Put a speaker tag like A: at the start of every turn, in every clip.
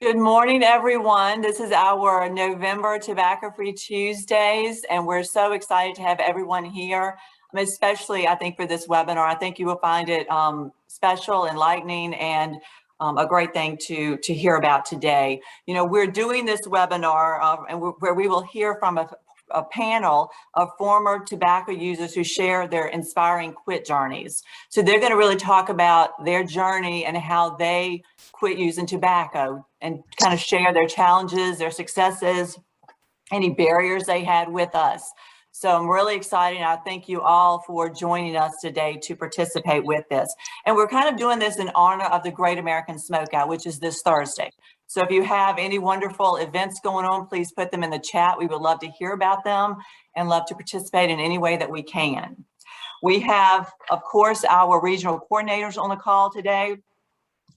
A: Good morning, everyone. This is our November Tobacco Free Tuesdays, and we're so excited to have everyone here, especially, I think, for this webinar. I think you will find it special, enlightening, and a great thing to hear about today. You know, we're doing this webinar where we will hear from a panel of former tobacco users who share their inspiring quit journeys. So they're going to really talk about their journey and how they quit using tobacco and kind of share their challenges, their successes, any barriers they had with us. So I'm really excited. I thank you all for joining us today to participate with this. And we're kind of doing this in honor of the Great American Smokeout, which is this Thursday. So if you have any wonderful events going on, please put them in the chat. We would love to hear about them and love to participate in any way that we can. We have, of course, our regional coordinators on the call today.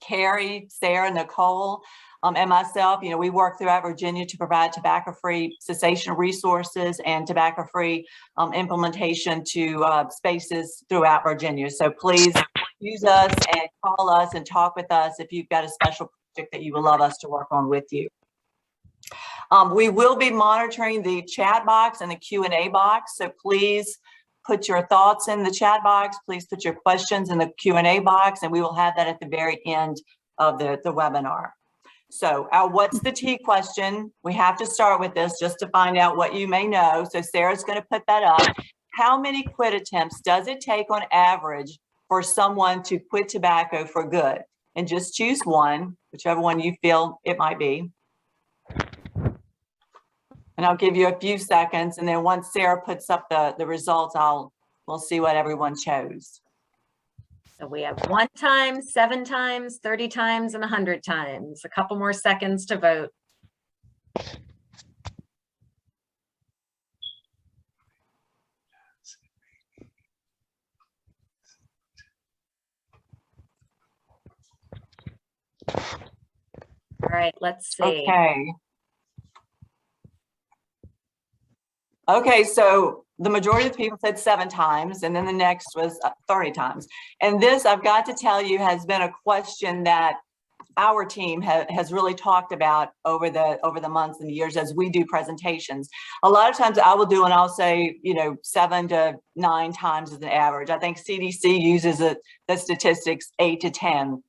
A: Carrie, Sarah, Nicole, and myself. You know, we work throughout Virginia to provide tobacco-free cessation resources and tobacco-free implementation to spaces throughout Virginia. So please use us and call us and talk with us if you've got a special project that you would love us to work on with you. We will be monitoring the chat box and the Q&A box, so please put your thoughts in the chat box. Please put your questions in the Q&A box, and we will have that at the very end of the webinar. So our what's the tea question, we have to start with this just to find out what you may know. So Sarah's going to put that up. How many quit attempts does it take on average for someone to quit tobacco for good? And just choose one, whichever one you feel it might be. And I'll give you a few seconds, and then once Sarah puts up the results, we'll see what everyone chose.
B: So we have 1 time, 7 times, 30 times, and 100 times. A couple more seconds to vote. All right, let's see.
A: Okay, so the majority of the people said 7 times, and then the next was 30 times. And this, I've got to tell you, has been a question that our team has really talked about over the months and years as we do presentations. A lot of times I will do, and I'll say, you know, 7 to 9 times as an average. I think CDC uses the statistics 8 to 10.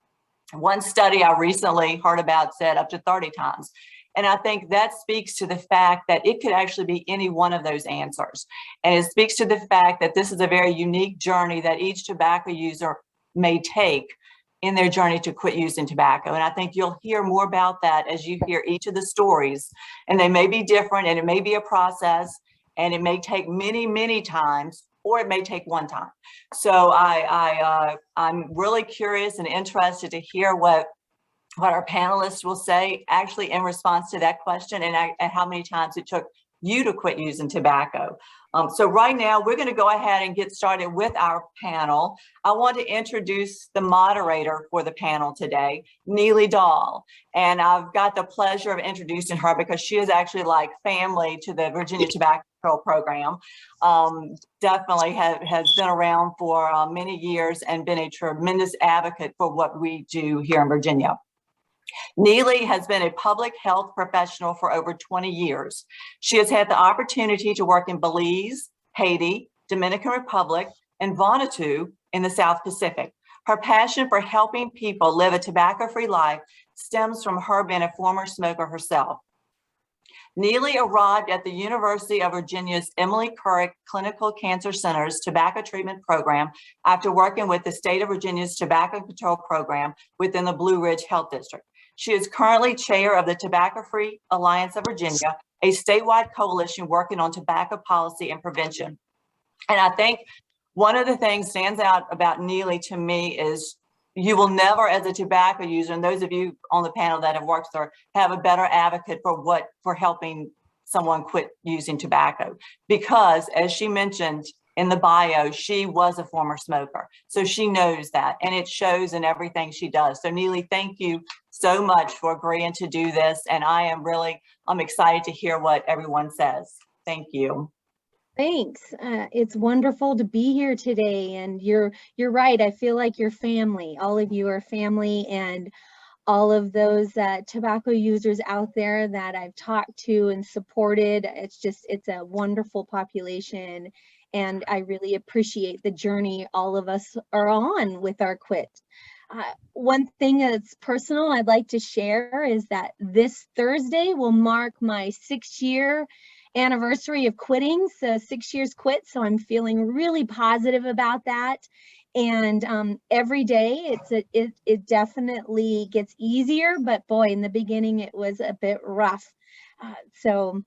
A: One study I recently heard about said up to 30 times. And I think that speaks to the fact that it could actually be any one of those answers. And it speaks to the fact that this is a very unique journey that each tobacco user may take in their journey to quit using tobacco. And I think you'll hear more about that as you hear each of the stories. And they may be different, and it may be a process, and it may take many, many times, or it may take 1 time. So I'm really curious and interested to hear what our panelists will say actually in response to that question, and how many times it took you to quit using tobacco. So right now we're going to go ahead and get started with our panel. I want to introduce the moderator for the panel today, Neely Dahl. And I've got the pleasure of introducing her because she is actually like family to the Virginia Tobacco Control Program. Definitely has been around for many years and been a tremendous advocate for what we do here in Virginia. Neely has been a public health professional for over 20 years. She has had the opportunity to work in Belize, Haiti, Dominican Republic, and Vanuatu in the South Pacific. Her passion for helping people live a tobacco-free life stems from her being a former smoker herself. Neely arrived at the University of Virginia's Emily Currick Clinical Cancer Center's tobacco treatment program after working with the state of Virginia's tobacco control program within the Blue Ridge Health District. She is currently chair of the Tobacco Free Alliance of Virginia, a statewide coalition working on tobacco policy and prevention. And I think one of the things stands out about Neely to me is you will never, as a tobacco user, and those of you on the panel that have worked with her, have a better advocate for helping someone quit using tobacco. Because as she mentioned in the bio, she was a former smoker. So she knows that, and it shows in everything she does. So Neely, thank you so much for agreeing to do this. And I'm excited to hear what everyone says. Thank you.
C: Thanks. It's wonderful to be here today. And you're right. I feel like you're family. All of you are family. And all of those tobacco users out there that I've talked to and supported. It's a wonderful population. And I really appreciate the journey all of us are on with our quit. One thing that's personal I'd like to share is that this Thursday will mark my 6-year anniversary of quitting. So 6 years quit. So I'm feeling really positive about that. And every day it definitely gets easier, but boy, in the beginning it was a bit rough. So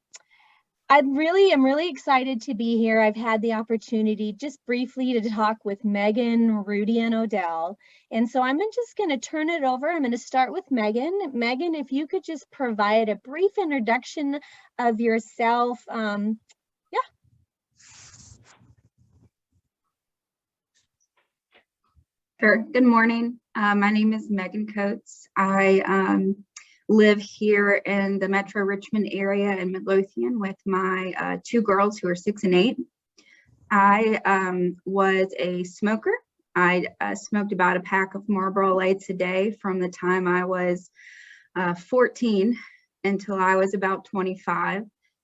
C: am really excited to be here. I've had the opportunity just briefly to talk with Megan, Rudy, and Odell. And so I'm just going to turn it over. I'm going to start with Megan. Megan, if you could just provide a brief introduction of yourself.
D: Sure. Good morning. My name is Megan Coates. I live here in the Metro Richmond area in Midlothian with my 2 girls who are 6 and 8. I was a smoker. I smoked about a pack of Marlboro Lights a day from the time I was 14 until I was about 25.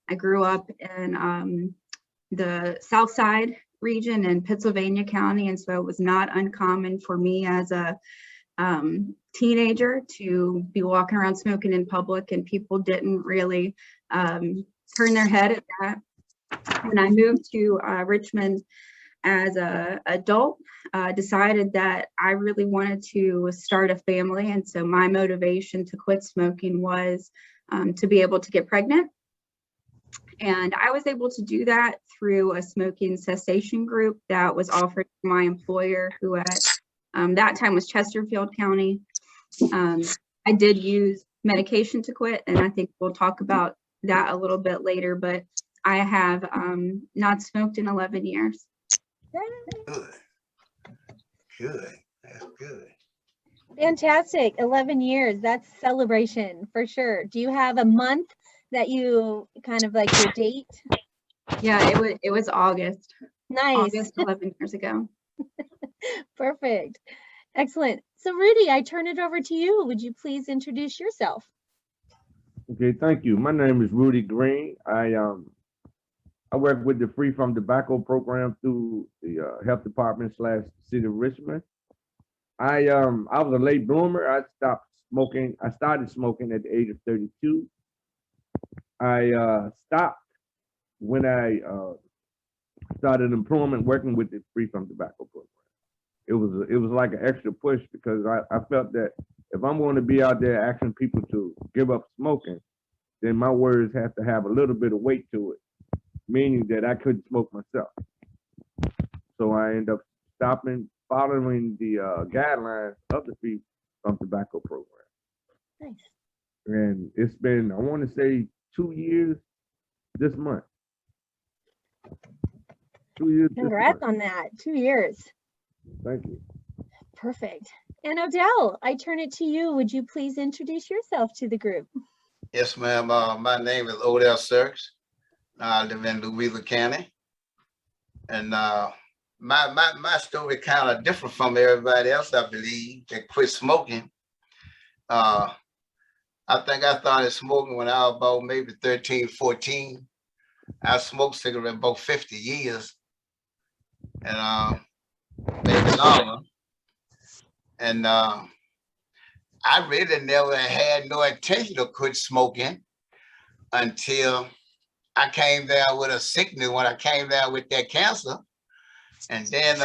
D: I grew up in the South Side region in Pittsylvania County, and so it was not uncommon for me as a teenager to be walking around smoking in public, and people didn't really turn their head at that. When I moved to Richmond as an adult, decided that I really wanted to start a family, and so my motivation to quit smoking was to be able to get pregnant. And I was able to do that through a smoking cessation group that was offered to my employer, who at that time was Chesterfield County. I did use medication to quit, and I think we'll talk about that a little bit later, but I have not smoked in 11 years.
E: Good. That's good.
C: Fantastic. 11 years. That's celebration for sure. Do you have a month that you kind of like your date?
D: Yeah, it was August.
C: Nice.
D: August 11 years ago.
C: Perfect. Excellent. So Rudy, I turn it over to you. Would you please introduce yourself?
F: Okay, thank you. My name is Rudy Green. I work with the Free From Tobacco program through the health department / city of Richmond. I was a late bloomer. I stopped smoking. I started smoking at the age of 32. I stopped when I started employment working with the Free From Tobacco program. It was like an extra push because I felt that if I'm going to be out there asking people to give up smoking, then my words have to have a little bit of weight to it, meaning that I couldn't smoke myself. So I ended up following the guidelines of the Free From Tobacco program.
C: Nice.
F: And it's been, I want to say, 2 years this month. 2 years.
C: Congrats on that. 2 years.
F: Thank you.
C: Perfect. And Odell, I turn it to you. Would you please introduce yourself to the group?
E: Yes, ma'am. My name is Odell Sirks. I live in Louisa County. And my story kind of different from everybody else, I believe, that quit smoking. I think I started smoking when I was about maybe 13, 14. I smoked cigarettes about 50 years. And maybe longer. And I really never had no intention to quit smoking until I came down with a sickness when I came down with that cancer. And then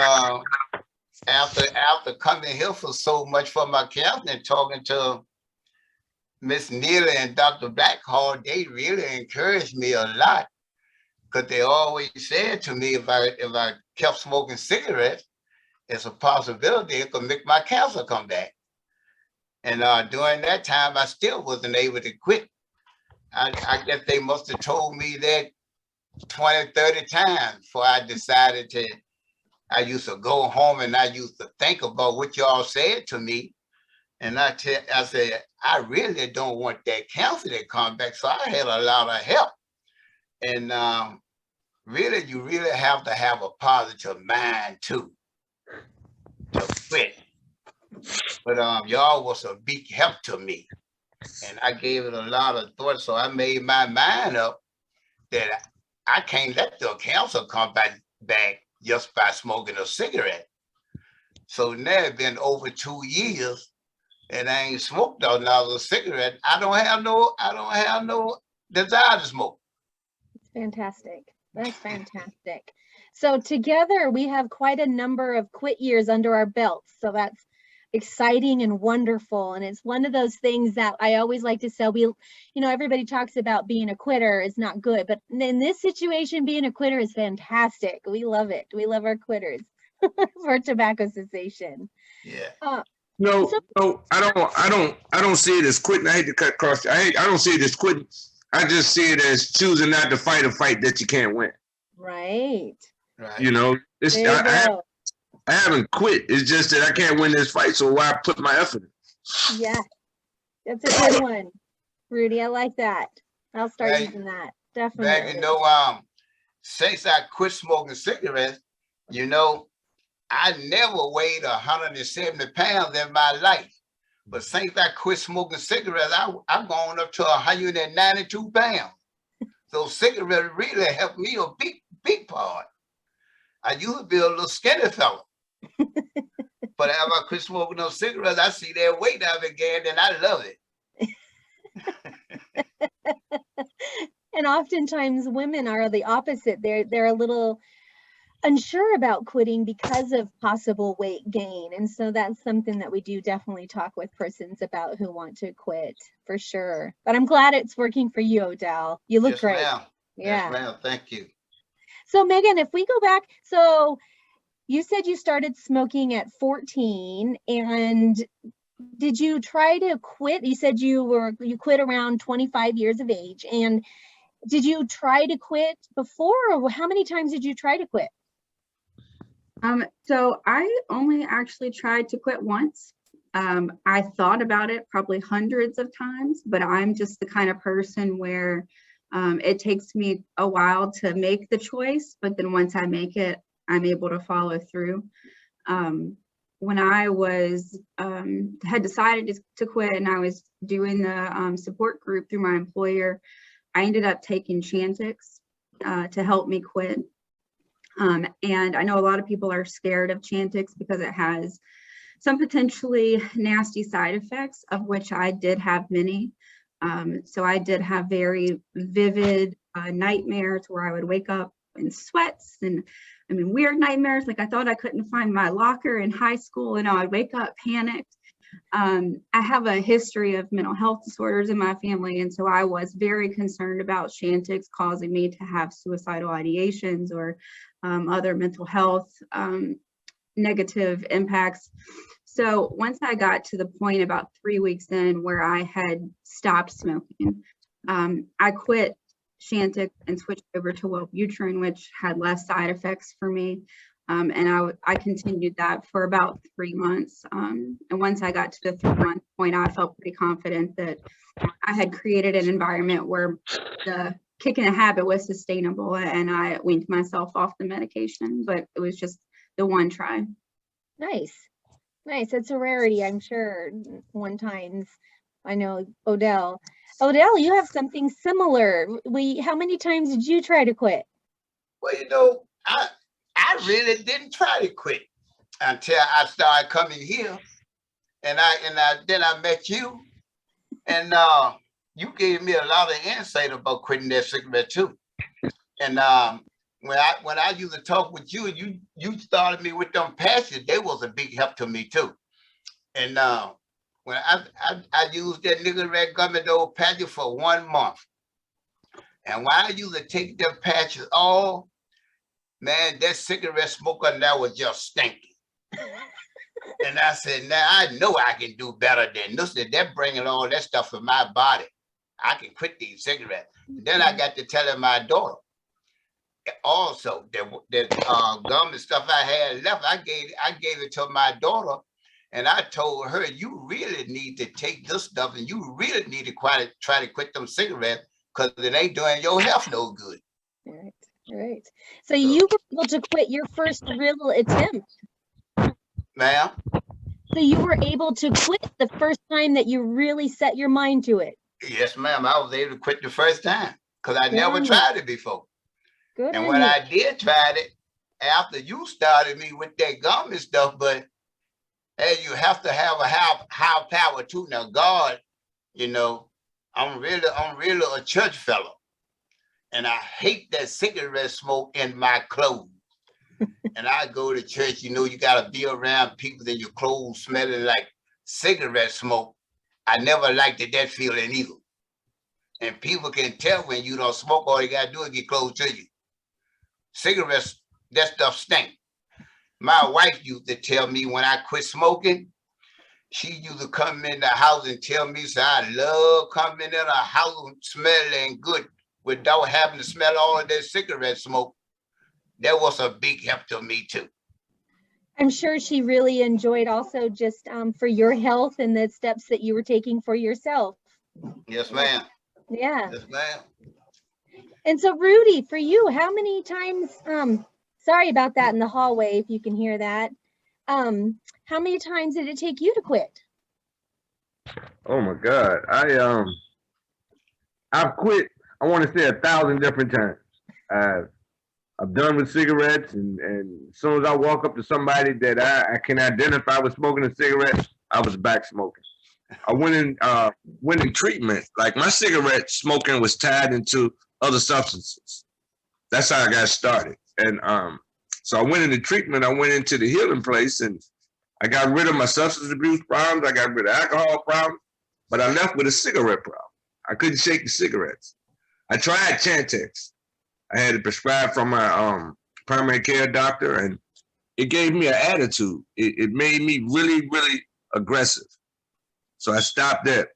E: after coming here for so much for my cancer and talking to Miss Neely and Dr. Blackhall, they really encouraged me a lot because they always said to me if I kept smoking cigarettes, it's a possibility it could make my cancer come back. And during that time, I still wasn't able to quit. I guess they must have told me that 20, 30 times before I decided to. I used to go home and I used to think about what y'all said to me. And I said, I really don't want that cancer to come back. So I had a lot of help. And really, you really have to have a positive mind too, to quit. But y'all was a big help to me. And I gave it a lot of thought. So I made my mind up that I can't let the cancer come back just by smoking a cigarette. So now it's been over 2 years and I ain't smoked another cigarette. I don't have no desire to smoke.
C: Fantastic. That's fantastic. So together we have quite a number of quit years under our belts. So that's exciting and wonderful. And it's one of those things that I always like to say, everybody talks about being a quitter is not good, but in this situation, being a quitter is fantastic. We love it. We love our quitters for tobacco cessation.
E: Yeah.
F: No, I don't see it as quitting. I hate to cut across. I don't see it as quitting. I just see it as choosing not to fight a fight that you can't win.
C: Right.
E: Right.
F: You know, it's
C: There you go.
F: I haven't quit. It's just that I can't win this fight, so why put my effort in?
C: Yeah, that's a good one, Rudy. I like that. I'll start
E: Back-
C: using that.
E: Back,
C: Definitely.
E: since I quit smoking cigarettes, I never weighed 170 pounds in my life. But since I quit smoking cigarettes, I've gone up to 192 pounds. So cigarettes really helped me a big part. I used to be a little skinny fella. But after I quit smoking those cigarettes, I see that weight up again, and I love it.
C: And oftentimes women are the opposite. They're a little unsure about quitting because of possible weight gain. And so that's something that we do definitely talk with persons about who want to quit, for sure. But I'm glad it's working for you, Odell. You look
E: Yes,
C: great.
E: ma'am.
C: Yeah.
E: Yes, ma'am. Thank you.
C: So Megan, if we go back, so you said you started smoking at 14, and did you try to quit? You said you quit around 25 years of age, and did you try to quit before, or how many times did you try to quit?
D: So I only actually tried to quit once. I thought about it probably hundreds of times, but I'm just the kind of person where it takes me a while to make the choice, but then once I make it, I'm able to follow through. When I had decided to quit and I was doing the support group through my employer, I ended up taking Chantix to help me quit. And I know a lot of people are scared of Chantix because it has some potentially nasty side effects, of which I did have many. So I did have very vivid nightmares where I would wake up in sweats and weird nightmares. Like I thought I couldn't find my locker in high school and I'd wake up panicked. I have a history of mental health disorders in my family. And so I was very concerned about Chantix causing me to have suicidal ideations or other mental health negative impacts. So once I got to the point about 3 weeks in where I had stopped smoking, I quit Chantix and switched over to Wellbutrin, which had less side effects for me. And I continued that for about 3 months. And once I got to the 3-month point, I felt pretty confident that I had created an environment where the kicking a habit was sustainable, and I weaned myself off the medication, but it was just the one try.
C: Nice. It's a rarity, I'm sure. One times, I know Odell, you have something similar. How many times did you try to quit?
E: Well, I really didn't try to quit until I started coming here, and then I met you, and you gave me a lot of insight about quitting that cigarette too. And when I used to talk with you, you started me with them patches. They was a big help to me too. And when I used that nigga red gummy dough patches for 1 month, and when I used to take them patches off, man, that cigarette smoker now was just stinky. And I said, now I know I can do better than this. They're bringing all that stuff in my body. I can quit these cigarettes. And then I got to telling my daughter. Also, the gum and stuff I had left, I gave it to my daughter, and I told her, you really need to take this stuff, and you really need to try to quit them cigarettes because it ain't doing your health no good.
C: Right. So you were able to quit your first real attempt.
E: Ma'am?
C: So you were able to quit the first time that you really set your mind to it.
E: Yes, ma'am. I was able to quit the first time because I
C: Good
E: never
C: on you.
E: tried it before.
C: Good
E: And
C: on
E: when
C: you.
E: I did try it, after you started me with that gum and stuff, but hey, you have to have a high power too. Now, God, you know, I'm really a church fellow. And I hate that cigarette smoke in my clothes. And I go to church, you know, you gotta be around people in your clothes smelling like cigarette smoke. I never liked that feeling either. And people can tell when you don't smoke, all you gotta do is get close to you. Cigarettes, that stuff stink. My wife used to tell me when I quit smoking, she used to come in the house and tell me, so I love coming in a house smelling good without having to smell all of that cigarette smoke. That was a big help to me too.
C: I'm sure she really enjoyed also just for your health and the steps that you were taking for yourself.
E: Yes, ma'am.
C: Yeah.
E: Yes, ma'am.
C: And so Rudy, for you, how many times, sorry about that in the hallway, if you can hear that. How many times did it take you to quit?
F: Oh my God. I've quit, I want to say 1,000 different times. I've done with cigarettes, and as soon as I walk up to somebody that I can identify with smoking a cigarette, I was back smoking. I went in treatment. Like my cigarette smoking was tied into other substances. That's how I got started. And so I went into treatment. I went into the healing place, and I got rid of my substance abuse problems. I got rid of alcohol problems, but I left with a cigarette problem. I couldn't shake the cigarettes. I tried Chantix. I had it prescribed from my primary care doctor, and it gave me an attitude. It made me really, really aggressive. So I stopped that.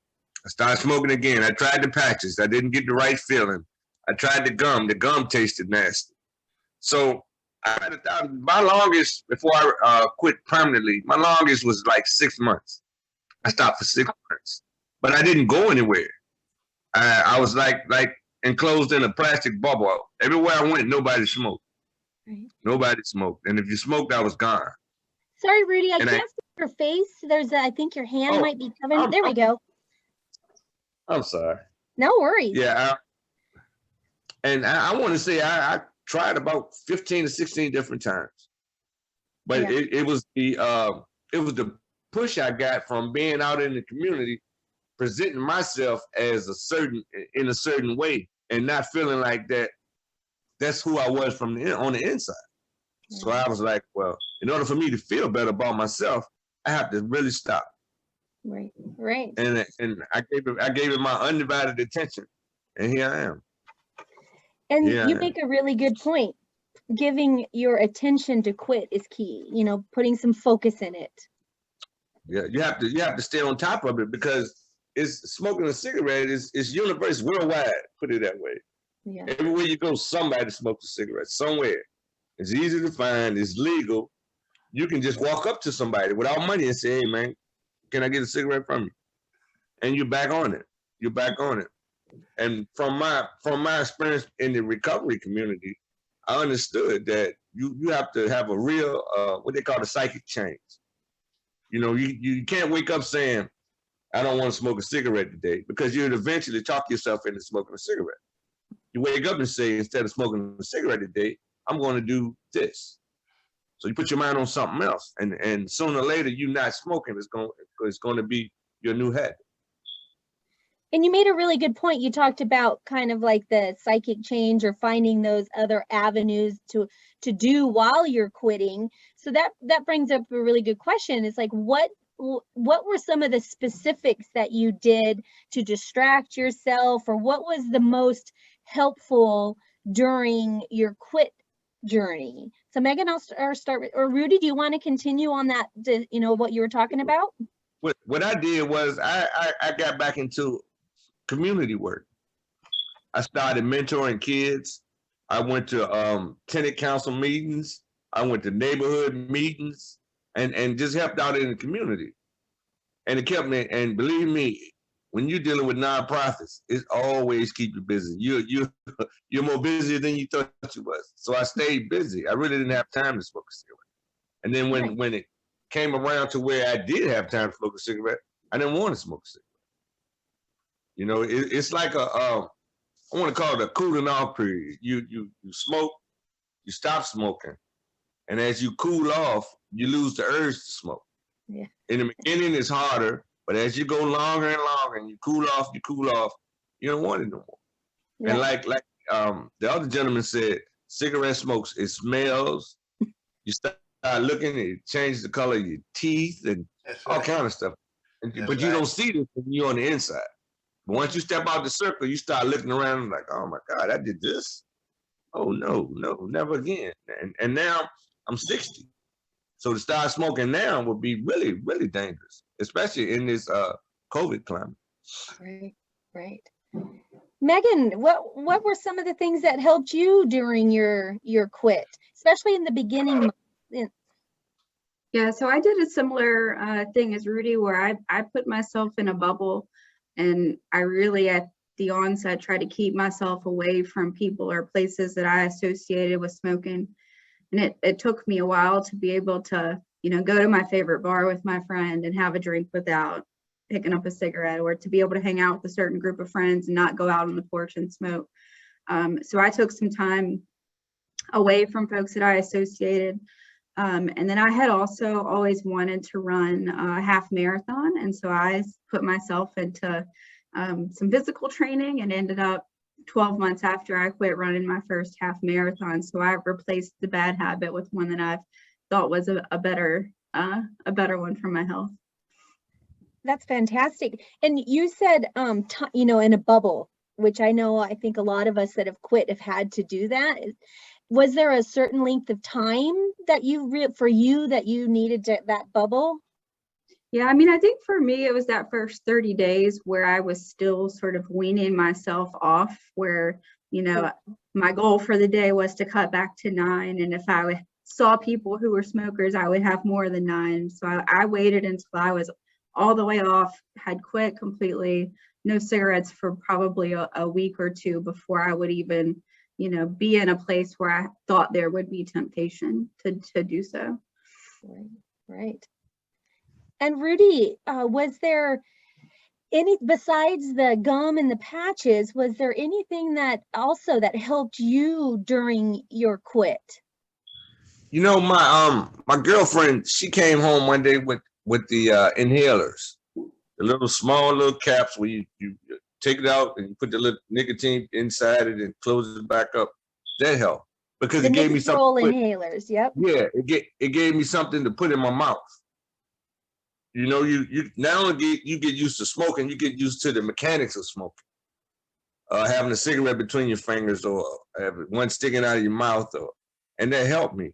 F: I started smoking again. I tried the patches. I didn't get the right feeling. I tried the gum. The gum tasted nasty. So my longest, before I quit permanently, my longest was like 6 months. I stopped for 6 months, but I didn't go anywhere. I was like enclosed in a plastic bubble. Everywhere I went, nobody smoked.
C: Right.
F: Nobody smoked. And if you smoked, I was gone.
C: Sorry, Rudy, I
F: And
C: can't see your face. There's I think your hand
F: Oh,
C: might be covered. There we go.
F: I'm sorry.
C: No worries.
F: Yeah. I want to say I tried about 15 to 16 different times. But
C: Yeah.
F: it was the push I got from being out in the community, presenting myself as in a certain way, and not feeling like that's who I was on the inside. So I was like, well, in order for me to feel better about myself, I have to really stop.
C: Right. Right.
F: And I gave it my undivided attention, and here I am.
C: And
F: Yeah.
C: you make a really good point. Giving your attention to quit is key, you know, putting some focus in it.
F: Yeah, you have to stay on top of it, because smoking a cigarette is universal, worldwide, put it that way.
C: Yeah.
F: Everywhere you go, somebody smokes a cigarette somewhere. It's easy to find, it's legal. You can just walk up to somebody without money and say, hey man, can I get a cigarette from you? And you're back on it. You're back on it. And from my experience in the recovery community, I understood that you have to have a real what they call a psychic change. You know, you can't wake up saying, I don't want to smoke a cigarette today, because you'd eventually talk yourself into smoking a cigarette. You wake up and say, instead of smoking a cigarette today, I'm going to do this. So you put your mind on something else, and sooner or later, you not smoking is going to be your new habit.
C: And you made a really good point. You talked about kind of like the psychic change, or finding those other avenues to do while you're quitting. So that brings up a really good question. It's like, what were some of the specifics that you did to distract yourself, or what was the most helpful during your quit journey? So Megan, I'll start with, or Rudy, do you want to continue on that, what you were talking about?
F: What I did was I got back into community work. I started mentoring kids. I went to tenant council meetings. I went to neighborhood meetings, and just helped out in the community. And it kept me, and believe me, when you're dealing with nonprofits, it always keep you busy. You're more busy than you thought you was. So I stayed busy. I really didn't have time to smoke a cigarette. And then when came around to where I did have time to smoke a cigarette, I didn't want to smoke a cigarette. You know, it's like I want to call it a cooling off period. You smoke, you stop smoking, and as you cool off, you lose the urge to smoke.
C: Yeah.
F: In the beginning, it's harder, but as you go longer and longer, and you cool off, you don't want it no more.
C: Yeah.
F: And like the other gentleman said, cigarette smokes, it smells. You start looking, it changes the color of your teeth and
E: That's
F: all
E: right.
F: kind of stuff.
E: That's
F: But you
E: right.
F: don't see this when you're on the inside. But once you step out the circle, you start looking around and like, oh my God, I did this. Oh no, never again. And now I'm 60. So to start smoking now would be really, really dangerous, especially in this COVID climate.
C: Right, right. Megan, what were some of the things that helped you during your quit, especially in the beginning?
D: Yeah, so I did a similar thing as Rudy, where I put myself in a bubble, and I really at the onset tried to keep myself away from people or places that I associated with smoking. And it took me a while to be able to, you know, go to my favorite bar with my friend and have a drink without picking up a cigarette, or to be able to hang out with a certain group of friends and not go out on the porch and smoke. So I took some time away from folks that I associated. And then I had also always wanted to run a half marathon. And so I put myself into some physical training and ended up 12 months after I quit running my first half marathon. So I replaced the bad habit with one that I thought was a better one for my health.
C: That's fantastic. And you said, you know, in a bubble, which I think a lot of us that have quit have had to do that. Was there a certain length of time that for you that you needed that bubble?
D: Yeah, I mean, I think for me, it was that first 30 days where I was still sort of weaning myself off, where, you know, my goal for the day was to cut back to 9. And if I saw people who were smokers, I would have more than 9. So I waited until I was all the way off, had quit completely, no cigarettes for probably a week or two before I would even, you know, be in a place where I thought there would be temptation to do so.
C: Right, right. And Rudy, was there besides the gum and the patches, was there anything that helped you during your quit?
F: You know, my girlfriend, she came home one day with the inhalers, the little small little caps where you take it out and you put the little nicotine inside it and close it back up. That helped because it gave me something.
C: Inhalers, yep.
F: Yeah, it gave me something to put in my mouth. You know, you not only get used to smoking, you get used to the mechanics of smoking. Having a cigarette between your fingers, or having one sticking out of your mouth, and that helped me.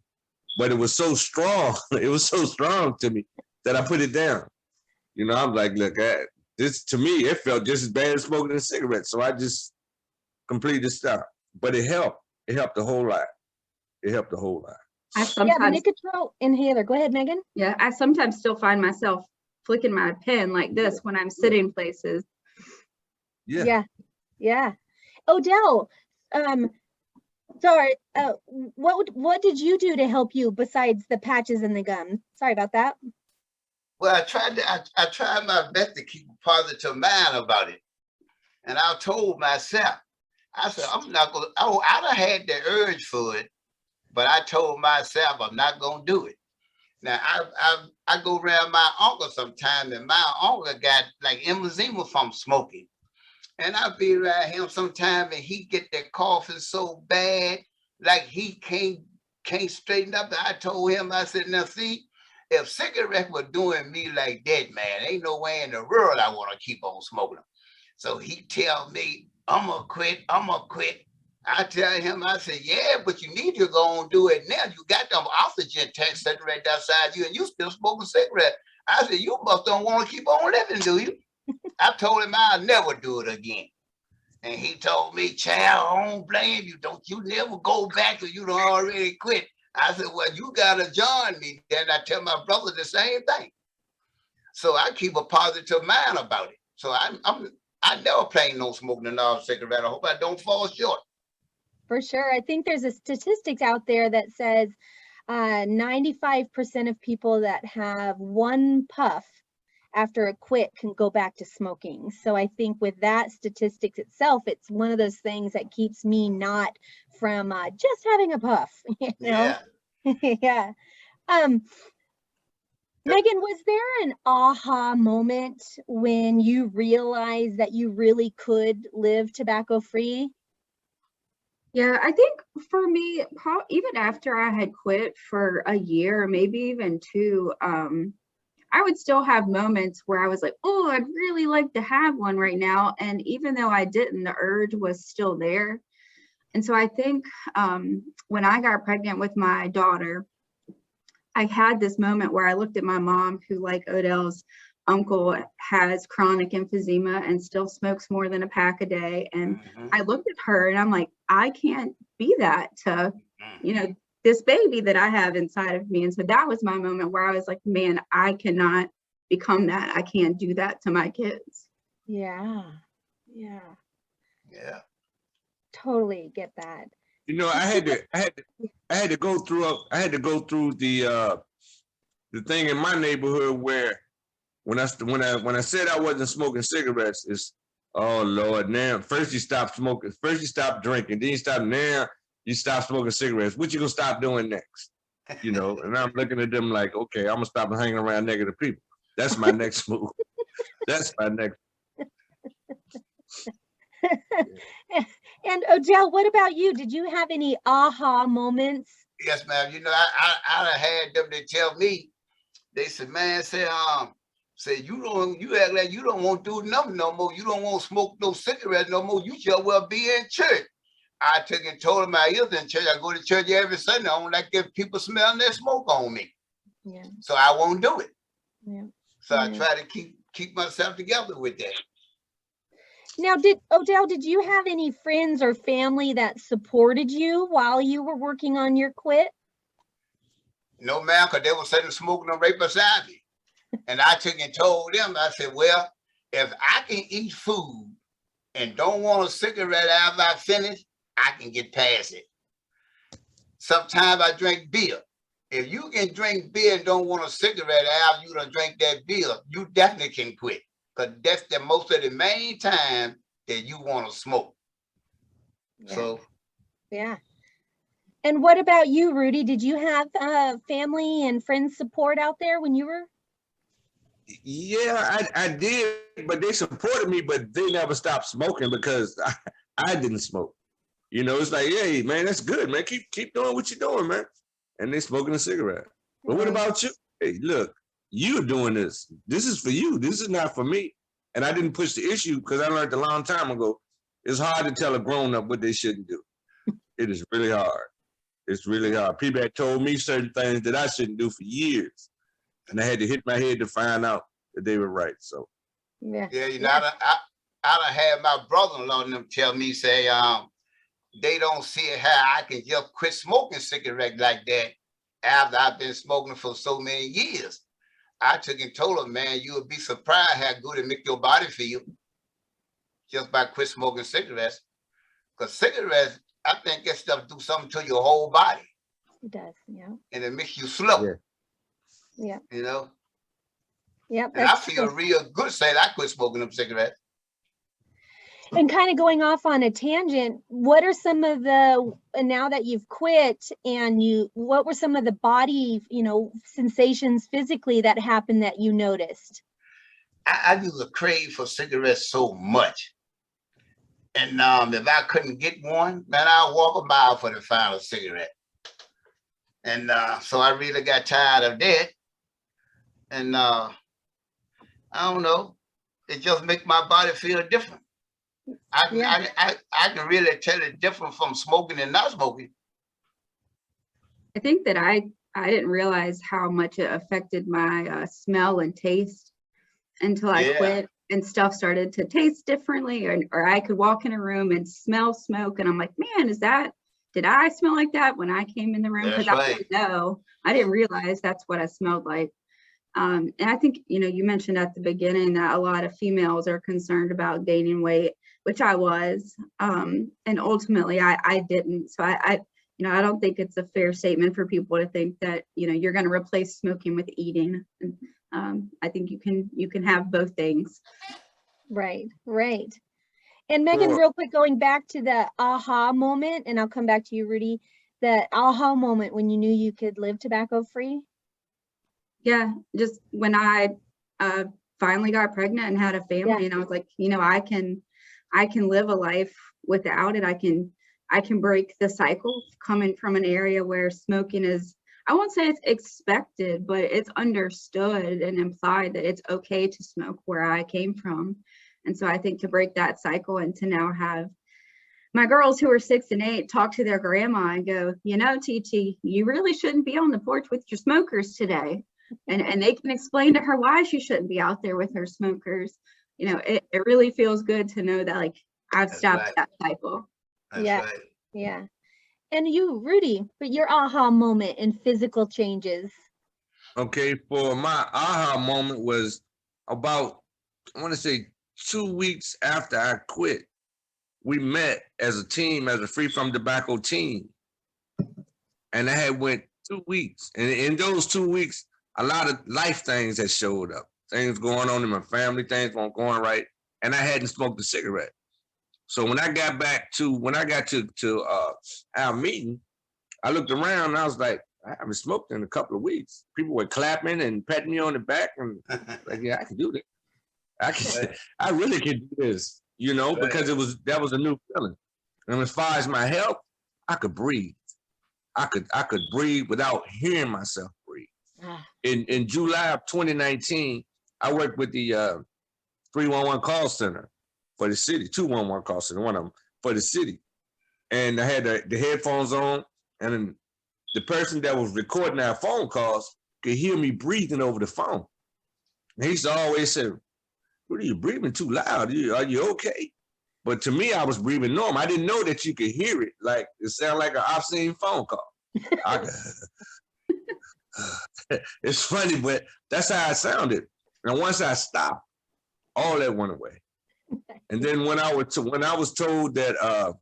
F: But it was so strong, it was so strong to me that I put it down. You know, I'm like, look, this to me, it felt just as bad as smoking a cigarette. So I just completely stopped. But it helped. It helped a whole lot. It helped a whole lot.
D: I sometimes,
C: the Nicotrol inhaler. Go ahead, Megan.
D: yeah, I sometimes still find myself flicking my pen like this when I'm sitting places.
F: Yeah.
C: Yeah. Odell, sorry, what did you do to help you besides the patches and the gum? Sorry about that.
E: Well, I tried my best to keep a positive mind about it. And I told myself, I said, I'm not going to, I done had the urge for it, but I told myself I'm not going to do it. Now, I go around my uncle sometime, and my uncle got like emphysema from smoking. And I be around him sometime, and he get that coughing so bad, like he can't straighten up. And I told him, I said, now see, if cigarettes were doing me like that, man, ain't no way in the world I want to keep on smoking them. So he tell me, I'm going to quit. I tell him, I said, yeah, but you need to go and do it now. You got them oxygen tanks sitting right outside you, and you still smoking cigarette. I said, you must don't want to keep on living, do you? I told him I'll never do it again. And he told me, child, I don't blame you. Don't you never go back till you done already quit. I said, well, you got to join me. Then I tell my brother the same thing. So I keep a positive mind about it. So I never plan no smoking another cigarette. I hope I don't fall short.
C: For sure. I think there's a statistics out there that says 95% of people that have one puff after a quit can go back to smoking. So I think with that statistics itself, it's one of those things that keeps me not from just having a puff, you know?
E: Yeah.
C: Yeah. Megan, was there an aha moment when you realized that you really could live tobacco free?
D: Yeah, I think for me, even after I had quit for a year, maybe even two, I would still have moments where I was like, oh, I'd really like to have one right now. And even though I didn't, the urge was still there. And so I think when I got pregnant with my daughter, I had this moment where I looked at my mom, who, like Odell's uncle, has chronic emphysema and still smokes more than a pack a day. And I looked at her and I'm like, I can't be that to, you know, this baby that I have inside of me. And so that was my moment where I was like, man, I cannot become that. I can't do that to my kids.
C: Yeah. Yeah.
E: Yeah.
C: Totally get that.
F: You know, I had to go through the thing in my neighborhood where when I said I wasn't smoking cigarettes, it's, oh Lord, now first you stop smoking, first you stop drinking, then you stop, now you stop smoking cigarettes. What you gonna stop doing next? You know, and I'm looking at them like, okay, I'm gonna stop hanging around negative people. That's my next move. That's my next.
C: And Odell, what about you? Did you have any aha moments?
E: Yes, ma'am. You know, I done had them that tell me, they said, man, say you act like you don't want to do nothing no more. You don't want to smoke no cigarettes no more. You just well be in church. I took and told them I is in church. I go to church every Sunday. I don't like if people smell their smoke on me.
C: Yeah.
E: So I won't do it.
C: Yeah.
E: So I try to keep myself together with that.
C: Now, Odell, did you have any friends or family that supported you while you were working on your quit?
E: No, ma'am, because they were sitting smoking them right beside me. And I took and told them, I said, well, if I can eat food and don't want a cigarette after I finish, I can get past it. Sometimes I drink beer. If you can drink beer and don't want a cigarette after you done drink that beer, you definitely can quit. Because that's the most of the main time that you want to smoke.
C: Yeah.
E: So.
C: Yeah. And what about you, Rudy? Did you have family and friends support out there when you were?
F: Yeah, I did, but they supported me, but they never stopped smoking because I didn't smoke. You know, it's like, hey, man, that's good, man. Keep doing what you're doing, man. And they smoking a cigarette. But what about you? Hey, look, you're doing this. This is for you. This is not for me. And I didn't push the issue because I learned a long time ago. It's hard to tell a grown-up what they shouldn't do. It is really hard. It's really hard. People had told me certain things that I shouldn't do for years. And I had to hit my head to find out that they were right. So
C: Yeah.
E: Yeah, you know, I done had my brother-in-law and them tell me, say, they don't see how I can just quit smoking cigarettes like that after I've been smoking for so many years. I took and told him, man, you would be surprised how good it make your body feel just by quit smoking cigarettes. Because cigarettes, I think that stuff do something to your whole body.
C: It does, yeah.
E: And it makes you slow.
C: Yeah.
E: You know?
C: Yep.
E: And I feel real good saying I quit smoking them cigarettes.
C: And kind of going off on a tangent, what are some of the, now that you've quit and what were some of the body, sensations physically that happened that you noticed?
E: I used to crave for cigarettes so much. And if I couldn't get one, man, I'd walk a mile for the final cigarette. And so I really got tired of that. And I don't know, it just make my body feel different. I can really tell it different from smoking and not smoking.
D: I think that I didn't realize how much it affected my smell and taste until I quit and stuff started to taste differently, or I could walk in a room and smell smoke and I'm like, man, did I smell like that when I came in the room? Because I didn't know, I didn't realize that's what I smelled like. And I think, you mentioned at the beginning that a lot of females are concerned about gaining weight, which I was, and ultimately I didn't. So you know, I don't think it's a fair statement for people to think that, you know, you're going to replace smoking with eating. I think you can have both things.
C: Right, right. And Megan,
F: Sure.
C: real quick, going back to the aha moment, and I'll come back to you, Rudy, the aha moment when you knew you could live tobacco free.
D: Yeah, just when I finally got pregnant and had a family, and I was like, you know, I can live a life without it. I can break the cycle coming from an area where smoking is, I won't say it's expected, but it's understood and implied that it's okay to smoke where I came from. And so I think to break that cycle and to now have my girls who are 6 and 8 talk to their grandma and go, you know, TT, you really shouldn't be on the porch with your smokers today. And they can explain to her why she shouldn't be out there with her smokers. You know, it really feels good to know that, like, I've
E: That's
D: stopped
E: right.
D: that cycle.
E: That's
C: Yeah.
E: right.
C: Yeah. And you, Rudy, but your aha moment in physical changes.
F: Okay, for my aha moment was about, I want to say 2 weeks after I quit. We met as a team, as a Free From Tobacco team. And I had went 2 weeks. And in those 2 weeks, a lot of life things had showed up. Things going on in my family, things weren't going right. And I hadn't smoked a cigarette. So when I got to our meeting, I looked around and I was like, I haven't smoked in a couple of weeks. People were clapping and patting me on the back and like, yeah, I can do this. I really can do this, you know, because that was a new feeling. And as far as my health, I could breathe. I could breathe without hearing myself breathe. In July of 2019, I worked with the 311 call center for the city, 211 call center, one of them for the city. And I had the headphones on, and the person that was recording our phone calls could hear me breathing over the phone. And he used to always say, "Rudy, you're breathing too loud. Are you okay?" But to me, I was breathing normal. I didn't know that you could hear it. Like, it sounded like an obscene phone call. It's funny, but that's how it sounded. And once I stopped, all that went away. And then when I was told that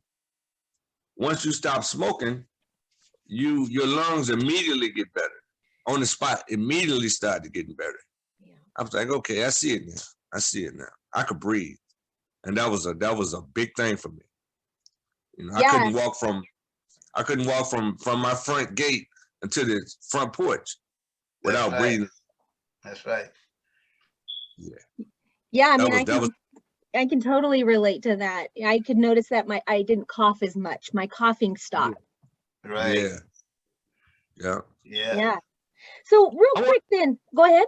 F: once you stop smoking, your lungs immediately get better. On the spot, immediately started getting better.
C: Yeah.
F: I was like, okay, I see it now. I see it now. I could breathe. And that was a big thing for me. You know,
C: Yeah.
F: I couldn't walk from my front gate into the front porch without breathing.
E: That's right.
C: Yeah, I mean,
F: That was
C: I can totally relate to that. I could notice that I didn't cough as much. My coughing stopped.
E: Right.
F: Yeah.
C: Yeah. So real quick then, go ahead.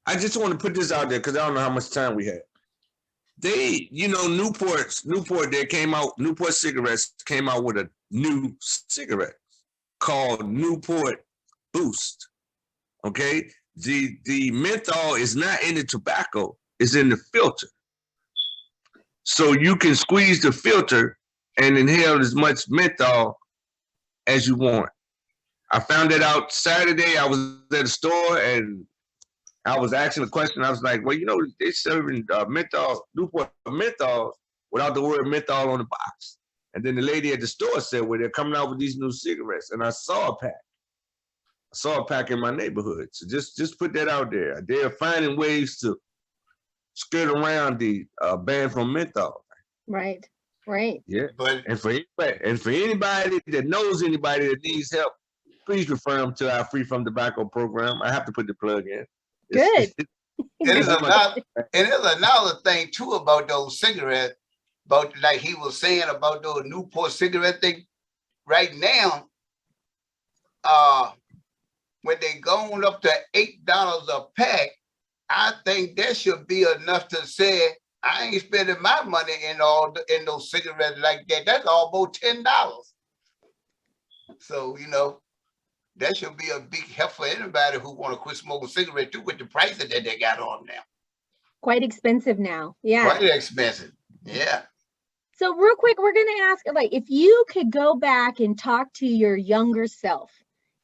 F: I just want to put this out there because I don't know how much time we had. They, you know, Newport cigarettes came out with a new cigarette called Newport Boost. Okay. The menthol is not in the tobacco, it's in the filter. So you can squeeze the filter and inhale as much menthol as you want. I found it out Saturday. I was at a store and I was asking a question. I was like, well, you know, they're serving menthol, Newport menthol without the word menthol on the box. And then the lady at the store said, well, they're coming out with these new cigarettes. And I saw a pack. I saw a pack in my neighborhood. So just put that out there. They're finding ways to skirt around the ban from menthol.
C: Right. Right.
F: Yeah.
E: But
F: And for anybody that knows anybody that needs help, please refer them to our Free From Tobacco program. I have to put the plug in.
C: Good.
E: it is another thing too about those cigarettes, about like he was saying about those Newport cigarette thing. Right now, when they going up to $8 a pack, I think that should be enough to say I ain't spending my money in those cigarettes like that. That's almost $10. So you know, that should be a big help for anybody who want to quit smoking cigarettes too, with the prices that they got on now.
C: Quite expensive now. Yeah.
E: Quite expensive. Yeah.
C: So real quick, we're going to ask, like, if you could go back and talk to your younger self,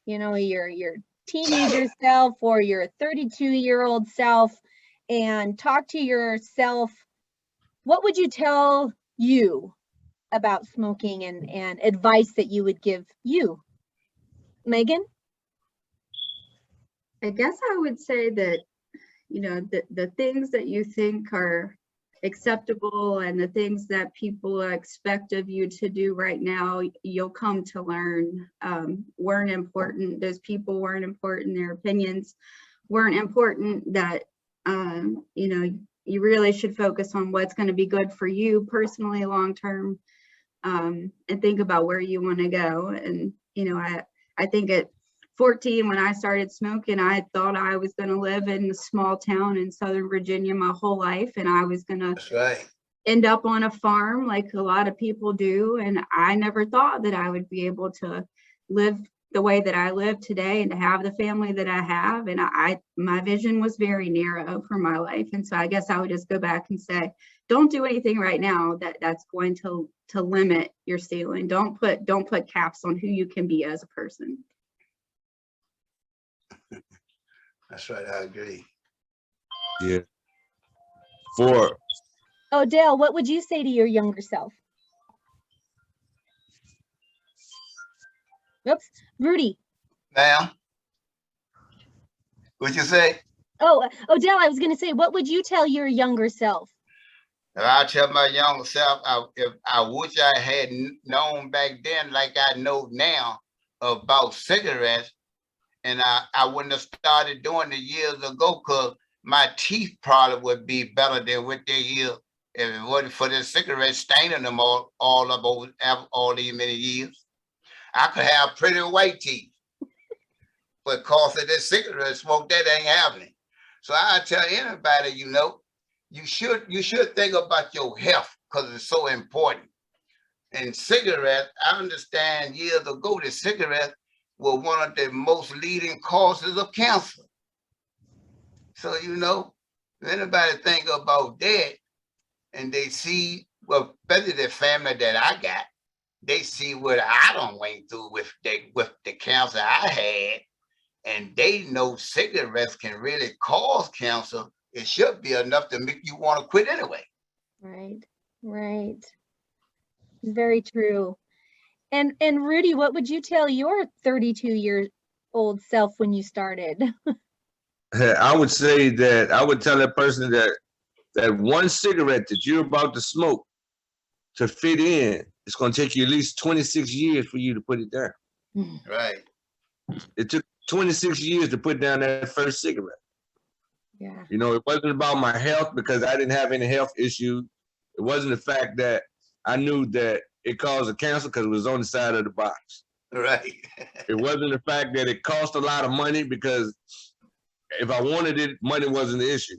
C: you know, your teenager self or your 32-year-old self, and talk to yourself, what would you tell you about smoking and advice that you would give you. Megan?
D: I guess I would say that, you know, the things that you think are acceptable and the things that people expect of you to do right now, you'll come to learn weren't important. Those people weren't important. Their opinions weren't important. That, you know, you really should focus on what's going to be good for you personally, long term, and think about where you want to go. And, you know, I think at 14, when I started smoking, I thought I was going to live in a small town in Southern Virginia my whole life, and I was going to
E: That's right.
D: end up on a farm like a lot of people do. And I never thought that I would be able to live the way that I live today and to have the family that I have. And my vision was very narrow for my life. And so I guess I would just go back and say, don't do anything right now that's going to limit your ceiling. Don't put caps on who you can be as a person.
E: That's right. I agree.
F: Yeah. For
C: Oh, Dale, what would you say to your younger self? Oops, Rudy.
E: Now, what you say?
C: Oh, Dale, I was going to say, what would you tell your younger self?
E: And I tell my younger self, if I wish I had known back then, like I know now, about cigarettes, and I wouldn't have started doing it years ago, because my teeth probably would be better than what they is if it wasn't for the cigarette staining them all up over all these many years. I could have pretty white teeth, but because of this cigarette smoke, that ain't happening. So I tell anybody, you know, you should think about your health, because it's so important. And cigarettes, I understand years ago that cigarettes were one of the most leading causes of cancer. So, you know, if anybody think about that and they see, well, especially the family that I got, they see what I done went through with the cancer I had, and they know cigarettes can really cause cancer. It should be enough to make you want to quit anyway.
C: Right. Very true. And Rudy, what would you tell your 32-year-old self when you started?
F: I would say that I would tell that person that one cigarette that you're about to smoke to fit in, it's going to take you at least 26 years for you to put it down.
E: Right.
F: It took 26 years to put down that first cigarette.
C: Yeah.
F: You know, it wasn't about my health because I didn't have any health issues. It wasn't the fact that I knew that it caused a cancer because it was on the side of the box.
E: Right.
F: It wasn't the fact that it cost a lot of money, because if I wanted it, money wasn't the issue.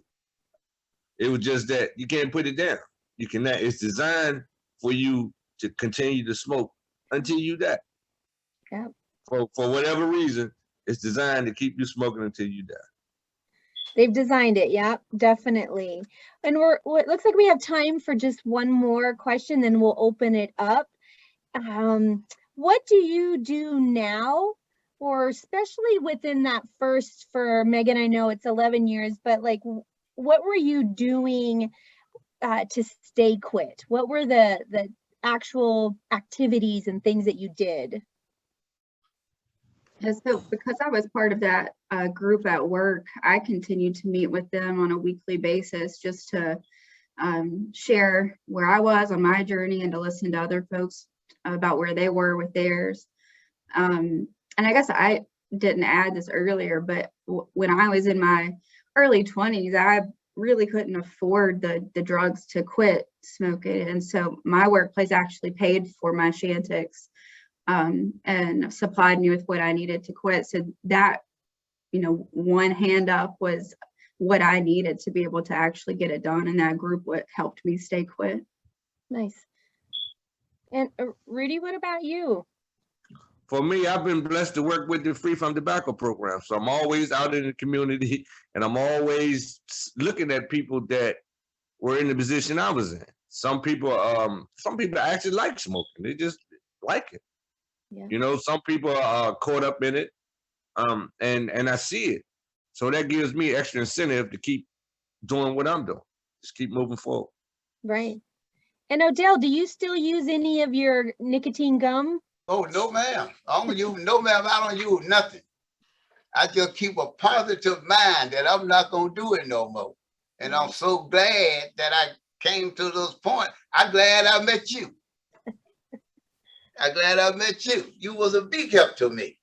F: It was just that you can't put it down. You cannot. It's designed for you to continue to smoke until you die.
C: Yeah.
F: For whatever reason, it's designed to keep you smoking until you die.
C: They've designed it. Yeah, definitely. And it looks like we have time for just one more question, then we'll open it up. What do you do now, or especially within that first, for Megan, I know it's 11 years, but like, what were you doing to stay quit? What were the actual activities and things that you did?
D: And so because I was part of that group at work, I continued to meet with them on a weekly basis just to share where I was on my journey and to listen to other folks about where they were with theirs. And I guess I didn't add this earlier, but when I was in my early 20s, I really couldn't afford the drugs to quit smoking. And so my workplace actually paid for my Chantix and supplied me with what I needed to quit. So that, you know, one hand up was what I needed to be able to actually get it done. And that group what helped me stay quit.
C: Nice. And Rudy, what about you?
F: For me, I've been blessed to work with the Free From Tobacco program. So I'm always out in the community, and I'm always looking at people that were in the position I was in. Some people actually like smoking. They just like it.
C: Yeah.
F: You know, some people are caught up in it, and I see it. So that gives me extra incentive to keep doing what I'm doing. Just keep moving forward.
C: Right. And Odell, do you still use any of your nicotine gum?
E: Oh, no, ma'am. I don't use, no, ma'am, I don't use nothing. I just keep a positive mind that I'm not going to do it no more. And I'm so glad that I came to this point. I'm glad I met you. I'm glad I met you. You was a big help to me.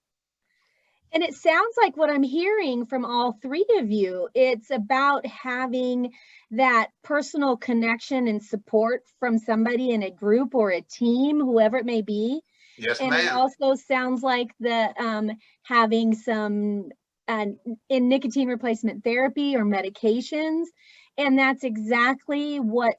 C: And it sounds like what I'm hearing from all three of you, it's about having that personal connection and support from somebody in a group or a team, whoever it may be.
E: Yes,
C: And it
E: ma'am.
C: also sounds like the having some in nicotine replacement therapy or medications. And that's exactly what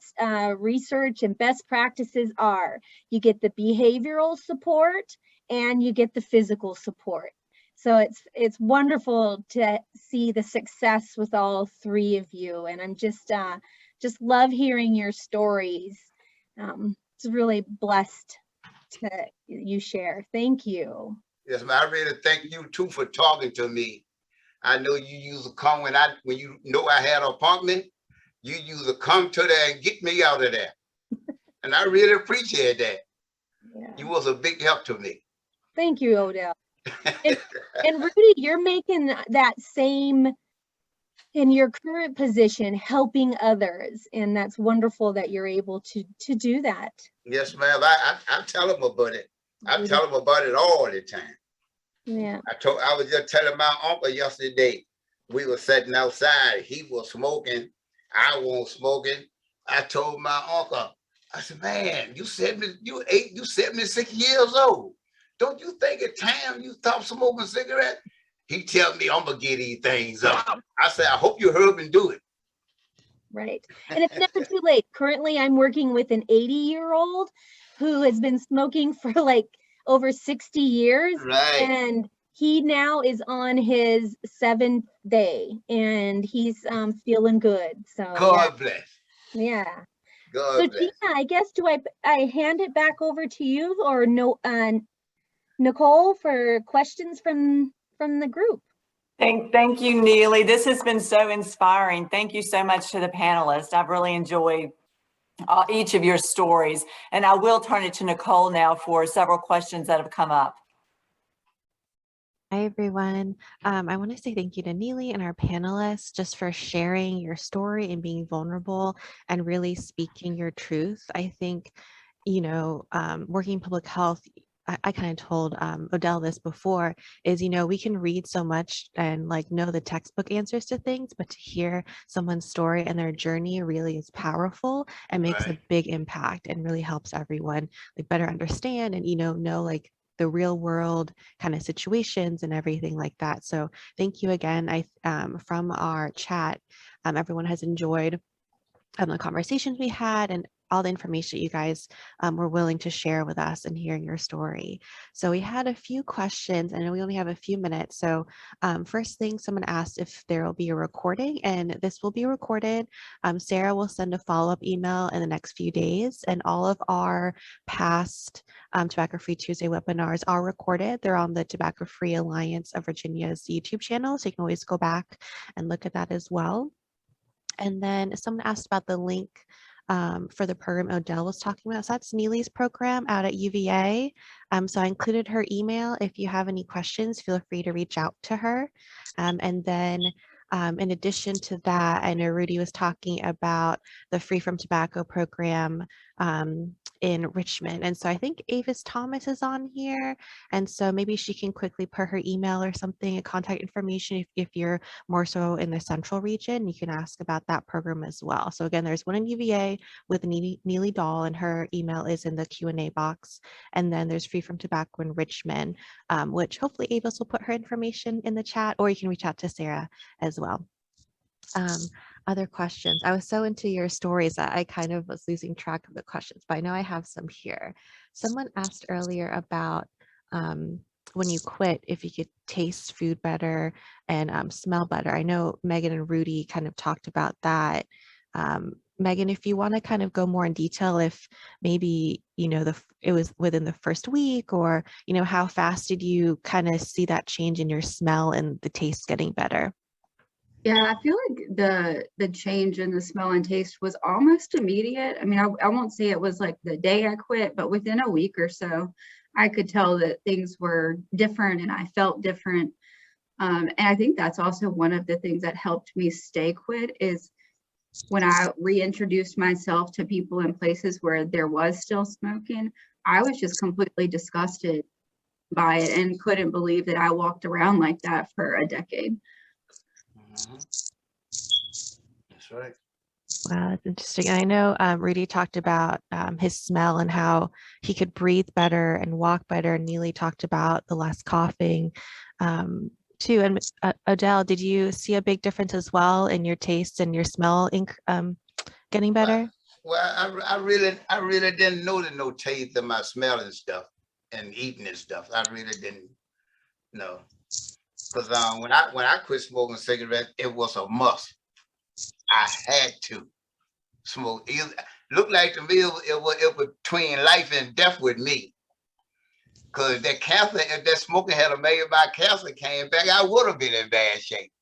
C: research and best practices are. You get the behavioral support and you get the physical support. So it's wonderful to see the success with all three of you. And I'm just love hearing your stories. It's really blessed to you share. Thank you.
E: Yes, ma'am. I really thank you too for talking to me. I know you used to come when you know I had an appointment. You used to come to there and get me out of there. And I really appreciate that.
C: Yeah.
E: You was a big help to me.
C: Thank you, Odell. And Rudy, you're making that same in your current position, helping others. And that's wonderful that you're able to do that.
E: Yes, ma'am. I tell them about it. I tell them about it all the time.
C: Yeah.
E: I was just telling my uncle yesterday, we were sitting outside. He was smoking. I wasn't smoking. I told my uncle, I said, man, you 76 years old. Don't you think it's time you stop smoking cigarettes? He tell me I'm gonna get these things up. I said, I hope you heard me do it.
C: Right. And it's never too late. Currently, I'm working with an 80-year-old who has been smoking for like over 60 years.
E: Right.
C: And he now is on his 7th day and he's feeling good. So
E: God bless.
C: yeah.
E: God
C: So
E: bless.
C: Gina, I guess I hand it back over to you or no Nicole for questions from the group.
A: Thank you, Neely. This has been so inspiring. Thank you so much to the panelists. I've really enjoyed each of your stories. And I will turn it to Nicole now for several questions that have come up.
G: Hi, everyone. I want to say thank you to Neely and our panelists just for sharing your story and being vulnerable and really speaking your truth. I think, working in public health, I kind of told Odell this before, is, we can read so much and like know the textbook answers to things, but to hear someone's story and their journey really is powerful and makes a big impact and really helps everyone like better understand and, know like the real world kind of situations and everything like that. So thank you again. From our chat, everyone has enjoyed the conversations we had and all the information you guys were willing to share with us and hearing your story. So we had a few questions. I know we only have a few minutes. So first thing, someone asked if there will be a recording, and this will be recorded. Sarah will send a follow-up email in the next few days, and all of our past Tobacco Free Tuesday webinars are recorded. They're on the Tobacco Free Alliance of Virginia's YouTube channel, so you can always go back and look at that as well. And then someone asked about the link for the program Odell was talking about. So that's Neely's program out at UVA. So I included her email. If you have any questions, feel free to reach out to her. And then in addition to that, I know Rudy was talking about the Free from Tobacco program in Richmond. And so I think Avis Thomas is on here. And so maybe she can quickly put her email or something, contact information if you're more so in the central region, you can ask about that program as well. So again, there's one in UVA with Neely Dahl, and her email is in the Q&A box. And then there's Free from Tobacco in Richmond, which hopefully Avis will put her information in the chat, or you can reach out to Sarah as well. Other questions? I was so into your stories that I kind of was losing track of the questions, but I know I have some here. Someone asked earlier about when you quit, if you could taste food better and smell better. I know Megan and Rudy kind of talked about that. Megan, if you want to kind of go more in detail, if maybe, it was within the first week, or, how fast did you kind of see that change in your smell and the taste getting better?
D: Yeah, I feel like the change in the smell and taste was almost immediate. I mean, I won't say it was like the day I quit, but within a week or so, I could tell that things were different and I felt different. And I think that's also one of the things that helped me stay quit is when I reintroduced myself to people in places where there was still smoking, I was just completely disgusted by it and couldn't believe that I walked around like that for a decade.
E: That's right.
G: Wow, that's interesting. And I know Rudy talked about his smell and how he could breathe better and walk better. And Neely talked about the less coughing too. And Odell, did you see a big difference as well in your taste and your smell getting better?
E: Well, I really didn't notice no taste in my smell and stuff and eating and stuff. I really didn't know. Because when I quit smoking cigarettes, it was a must. I had to smoke. It looked like to me it was between life and death with me. Because that cancer, if that smoking had made my cancer came back, I would have been in bad shape.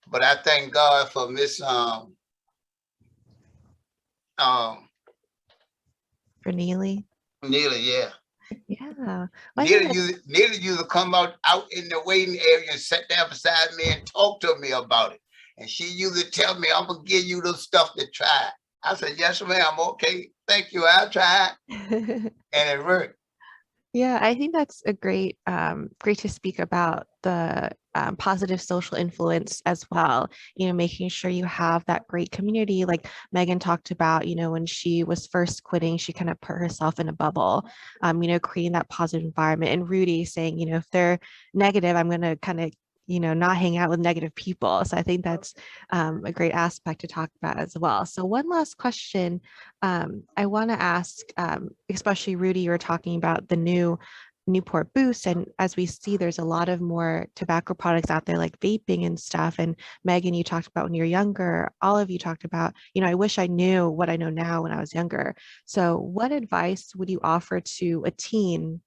E: But I thank God for Miss
G: For Neely?
E: Neely, yeah.
G: Yeah. Well, I think
E: Neely used to come out in the waiting area and sit down beside me and talk to me about it. And she used to tell me, I'm gonna give you the stuff to try. I said, yes, ma'am, okay, thank you, I'll try it. And it worked.
G: Yeah, I think that's a great to speak about the positive social influence as well. You know, making sure you have that great community. Like Megan talked about, you know, when she was first quitting, she kind of put herself in a bubble, you know, creating that positive environment. And Rudy saying, you know, if they're negative, I'm going to kind of, you know, not hang out with negative people. So I think that's a great aspect to talk about as well. So one last question I want to ask, especially Rudy, you were talking about the new Newport Boost, and as we see, there's a lot of more tobacco products out there like vaping and stuff. And Megan, you talked about when you're younger, all of you talked about, you know, I wish I knew what I know now when I was younger. So what advice would you offer to a teen,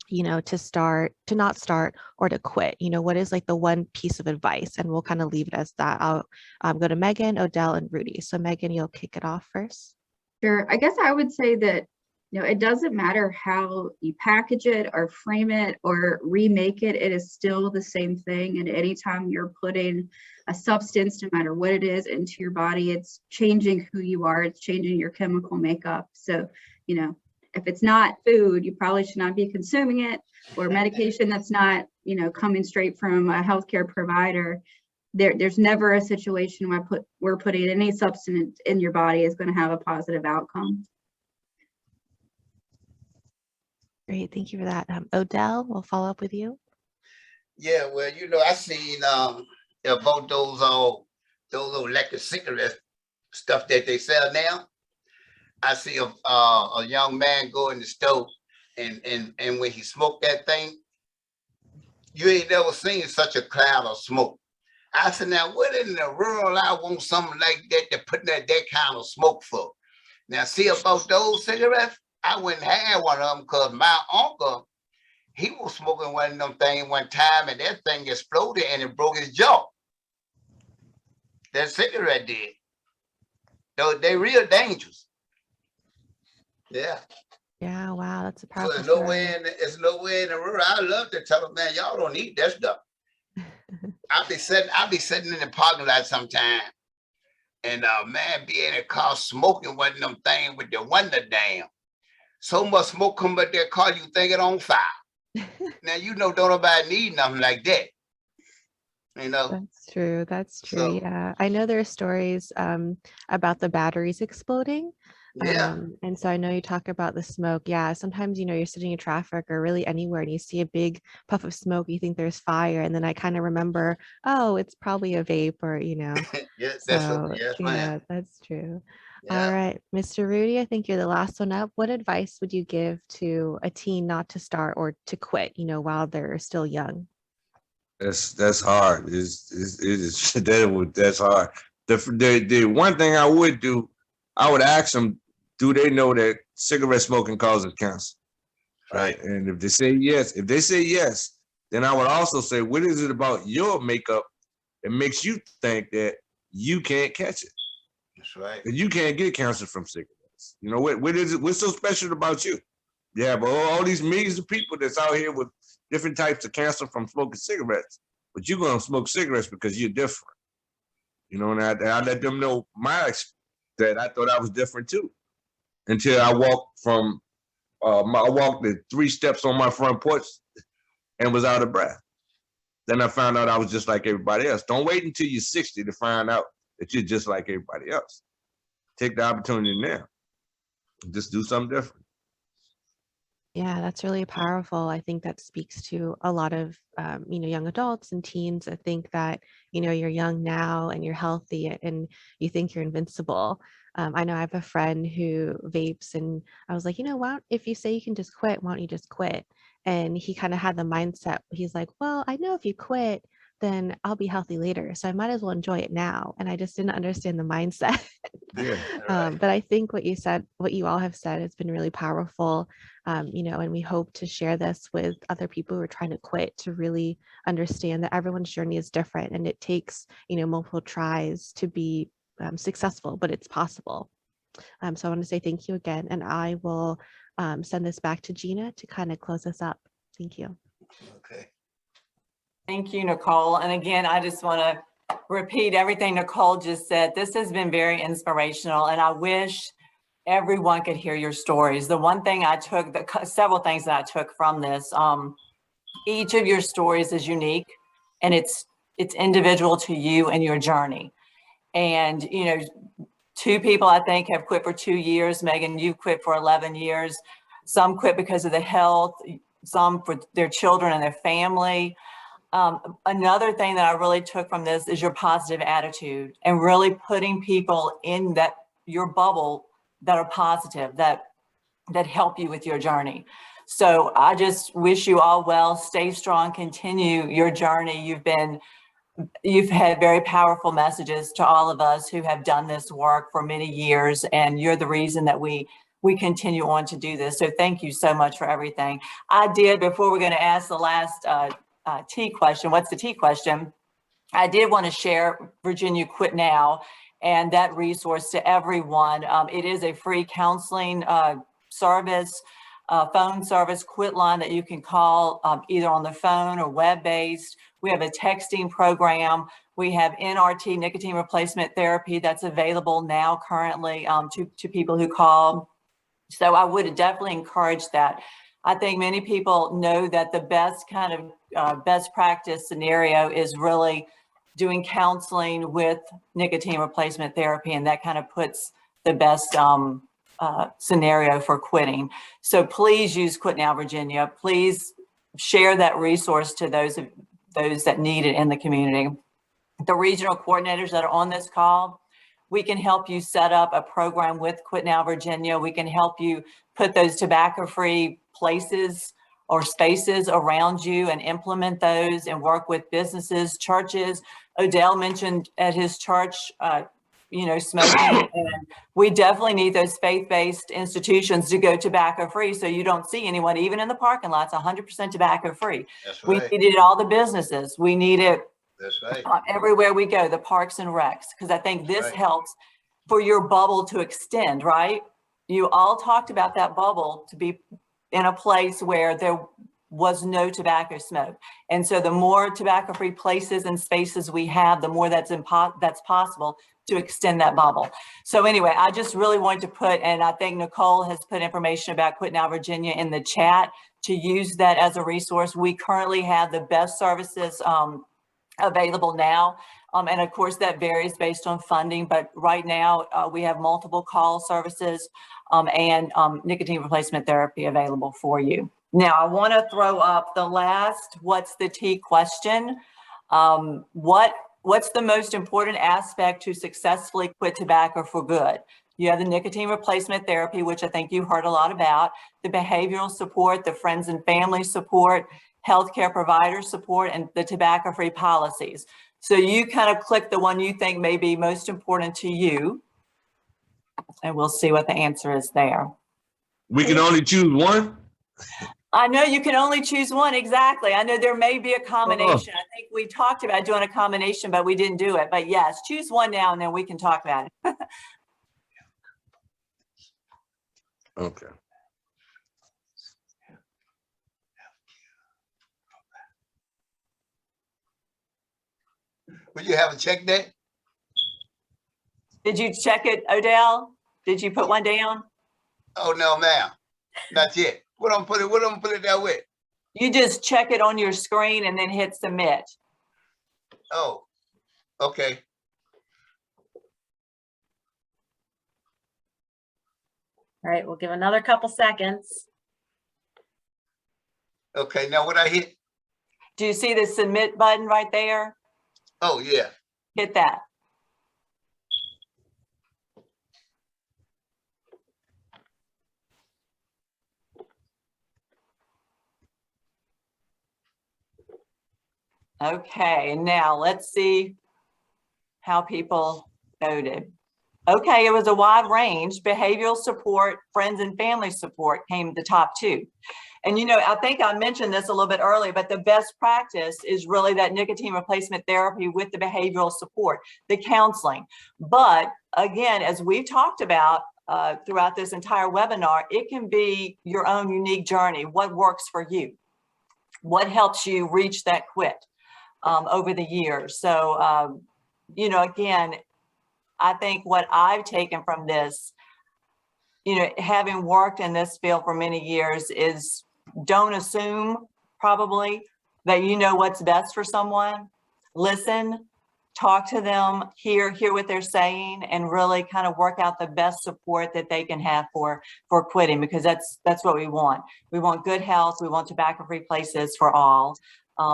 G: you know, to not start or to quit? You know, what is like the one piece of advice? And we'll kind of leave it as that. I'll go to Megan, Odell, and Rudy. So Megan, you'll kick it off first.
D: Sure. I guess I would say that, you know, it doesn't matter how you package it or frame it or remake it, it is still the same thing. And anytime you're putting a substance, no matter what it is, into your body, it's changing who you are, it's changing your chemical makeup. So, you know, if it's not food, you probably should not be consuming it, or medication that's not, you know, coming straight from a healthcare provider. There's never a situation where we're putting any substance in your body is going to have a positive outcome.
G: Great, thank you for that. Odell, we'll follow up with you.
E: Yeah, well, you know, I seen about those electric cigarette stuff that they sell now. I see a young man go in the store and when he smoked that thing, you ain't never seen such a cloud of smoke. I said, now what in the world I want something like that to put that kind of smoke for? Now see about those cigarettes, I went and had one of them because my uncle, he was smoking one of them things one time and that thing exploded and it broke his jaw. That cigarette did. They real dangerous. Yeah.
G: Yeah, wow, that's a
E: So
G: powerful
E: it's
G: story.
E: no way in the world. I love to tell them, man, y'all don't need that stuff. I'll be sitting in the parking lot sometime, and man, be in the car smoking one of them things with the window down. So much smoke come out that car, you think it on fire. Now you know, don't nobody need nothing like that. You know.
G: That's true. That's true.
E: So,
G: Yeah, I know there are stories about the batteries exploding.
E: yeah.
G: And so I know you talk about the smoke. Yeah, sometimes, you know, you're sitting in traffic or really anywhere and you see a big puff of smoke, you think there's fire. And then I kind of remember, oh, it's probably a vape or, you know.
E: Yeah,
G: So
E: yes, ma'am.
G: yeah, that's true.
E: Yeah.
G: All right, Mr. Rudy, I think you're the last one up. What advice would you give to a teen not to start or to quit, you know, while they're still young?
F: That's hard. That's hard. The one thing I would do, I would ask them, do they know that cigarette smoking causes cancer? Right. And if they say yes, then I would also say, what is it about your makeup it makes you think that you can't catch it.
E: That's right.
F: And you can't get cancer from cigarettes. You know, what is it? What's so special about you? Yeah, but all these millions of people that's out here with different types of cancer from smoking cigarettes, but you're gonna smoke cigarettes because you're different. You know, and I let them know that I thought I was different too, until I walked from I walked the 3 steps on my front porch and was out of breath. Then I found out I was just like everybody else. Don't wait until you're 60 to find out that you're just like everybody else. Take the opportunity now. Just do something different.
G: Yeah, that's really powerful. I think that speaks to a lot of, young adults and teens that think that, you're young now and you're healthy and you think you're invincible. I know I have a friend who vapes and I was like, if you say you can just quit, why don't you just quit? And he kind of had the mindset, he's like, well, I know if you quit, then I'll be healthy later. So I might as well enjoy it now. And I just didn't understand the mindset.
F: Yeah.
E: Right.
G: But I think what you all have said has been really powerful. And we hope to share this with other people who are trying to quit, to really understand that everyone's journey is different and it takes, multiple tries to be successful, but it's possible. So I want to say thank you again, and I will send this back to Gina to kind of close us up. Thank you.
E: Okay.
A: Thank you, Nicole. And again, I just want to repeat everything Nicole just said. This has been very inspirational, and I wish everyone could hear your stories. The one thing I took, several things that I took from this, each of your stories is unique, and it's individual to you and your journey. And, 2 people I think have quit for 2 years. Megan, you've quit for 11 years. Some quit because of the health, some for their children and their family. Another thing that I really took from this is your positive attitude and really putting people in your bubble that are positive, that help you with your journey. So I just wish you all well, stay strong, continue your journey. You've had very powerful messages to all of us who have done this work for many years, and you're the reason that we continue on to do this. So thank you so much for everything. Before we're going to ask the last T question, what's the T question? I did want to share Virginia Quit Now and that resource to everyone. It is a free counseling service, phone service, quit line that you can call either on the phone or web-based. We have a texting program. We have NRT, nicotine replacement therapy, that's available now currently to people who call. So I would definitely encourage that. I think many people know that the best kind of best practice scenario is really doing counseling with nicotine replacement therapy, and that kind of puts the best scenario for quitting. So please use Quit Now Virginia. Please share that resource to those that need it in the community. The regional coordinators that are on this call, we can help you set up a program with Quit Now Virginia. We can help you put those tobacco-free places or spaces around you and implement those and work with businesses, churches. Odell mentioned at his church, smoking, and we definitely need those faith-based institutions to go tobacco-free, so you don't see anyone, even in the parking lots, 100% tobacco-free.
E: That's
A: We
E: right.
A: need it at all the businesses. We need it
E: That's right.
A: everywhere we go, the parks and recs, because I think this
E: Right.
A: helps for your bubble to extend, right? You all talked about that bubble to be in a place where there was no tobacco smoke. And so the more tobacco-free places and spaces we have, the more that's possible to extend that bubble. So anyway, I just really wanted to put, and I think Nicole has put information about Quit Now Virginia in the chat to use that as a resource. We currently have the best services available now. And of course that varies based on funding, but right now we have multiple call services and nicotine replacement therapy available for you. Now I want to throw up the last, what's the T question? What's the most important aspect to successfully quit tobacco for good? You have the nicotine replacement therapy, which I think you heard a lot about, the behavioral support, the friends and family support, healthcare provider support, and the tobacco-free policies. So you kind of click the one you think may be most important to you, and we'll see what the answer is there.
F: We can only choose one?
A: I know you can only choose one, exactly. I know there may be a combination. I think we talked about doing a combination, but we didn't do it. But yes, choose one now and then we can talk about it.
F: Okay.
E: Would you have a check that?
A: Did you check it, Odell? Did you put one down?
E: Oh, no, ma'am. Not yet. What I'm put it there with?
A: You just check it on your screen and then hit submit.
E: Oh, okay.
B: All right, we'll give another couple seconds.
E: Okay, now what I hit?
A: Do you see the submit button right there?
E: Oh, yeah.
A: Hit that. Okay, now let's see how people voted. Okay, it was a wide range. Behavioral support, friends and family support came the top two. And you know, I think I mentioned this a little bit earlier, but the best practice is really that nicotine replacement therapy with the behavioral support, the counseling. But again, as we've talked about throughout this entire webinar, it can be your own unique journey. What works for you? What helps you reach that quit over the years? So, you know, again, I think what I've taken from this, you know, having worked in this field for many years, is don't assume probably that you know what's best for someone. Listen, talk to them, hear what they're saying, and really kind of work out the best support that they can have for quitting, because that's what we want. We want good health. We want tobacco-free places for all.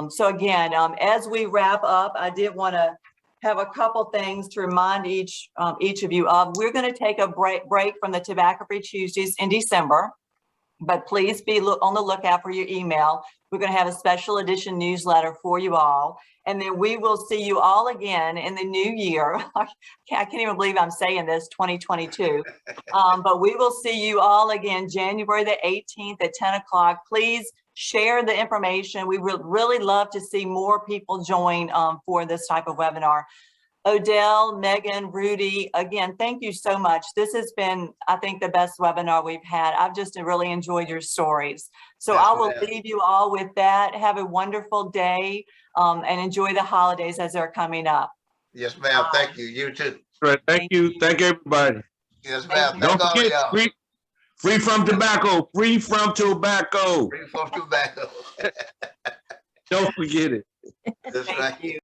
A: So again, as we wrap up, I did want to have a couple things to remind each of you of. We're going to take a break from the Tobacco-Free Tuesdays in December, but please be on the lookout for your email. We're going to have a special edition newsletter for you all, and then we will see you all again in the new year. I can't even believe I'm saying this, 2022. But we will see you all again January the 18th at 10 o'clock. Please share the information. We would really love to see more people join for this type of webinar. Odell, Megan, Rudy, again, thank you so much. This has been, I think, the best webinar we've had. I've just really enjoyed your stories. So
E: Yes,
A: I will
E: ma'am.
A: leave you all with that. Have a wonderful day and enjoy the holidays as they're coming up.
E: Yes, ma'am. Thank you. You too.
F: Right. Thank you. Thank everybody.
E: Yes, ma'am.
F: Don't
E: Thank all of
F: forget,
E: y'all.
F: free from tobacco. Free from tobacco.
E: Free from tobacco.
F: Don't forget it.
E: That's
A: Thank
E: right.
A: you.